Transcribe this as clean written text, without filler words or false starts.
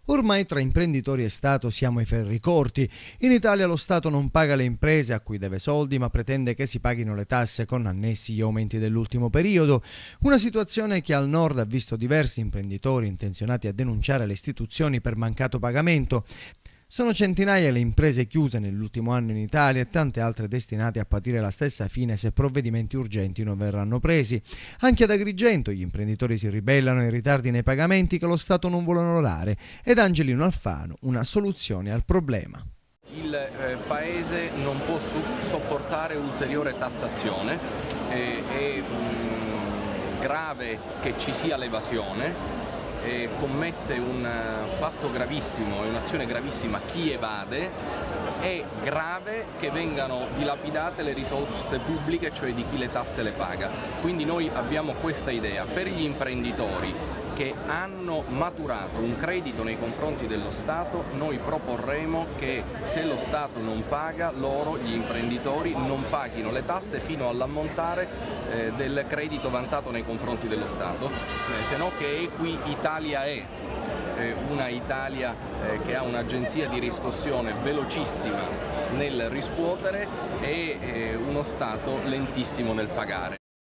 Ormai tra imprenditori e Stato siamo ai ferri corti. In Italia lo Stato non paga le imprese a cui deve soldi, ma pretende che si paghino le tasse con annessi gli aumenti dell'ultimo periodo. Una situazione che al nord ha visto diversi imprenditori intenzionati a denunciare le istituzioni per mancato pagamento. Sono centinaia le imprese chiuse nell'ultimo anno in Italia e tante altre destinate a patire la stessa fine se provvedimenti urgenti non verranno presi. Anche ad Agrigento gli imprenditori si ribellano ai ritardi nei pagamenti che lo Stato non vuole onorare ed Angelino Alfano una soluzione al problema. Il Paese non può sopportare ulteriore tassazione, è grave che ci sia l'evasione. Commette un fatto gravissimo, è un'azione gravissima chi evade, è grave che vengano dilapidate le risorse pubbliche, cioè di chi le tasse le paga. Quindi noi abbiamo questa idea: per gli imprenditori che hanno maturato un credito nei confronti dello Stato, noi proporremo che se lo Stato non paga, loro, gli imprenditori, non paghino le tasse fino all'ammontare del credito vantato nei confronti dello Stato, se no che Equi Italia è una Italia che ha un'agenzia di riscossione velocissima nel riscuotere e uno Stato lentissimo nel pagare.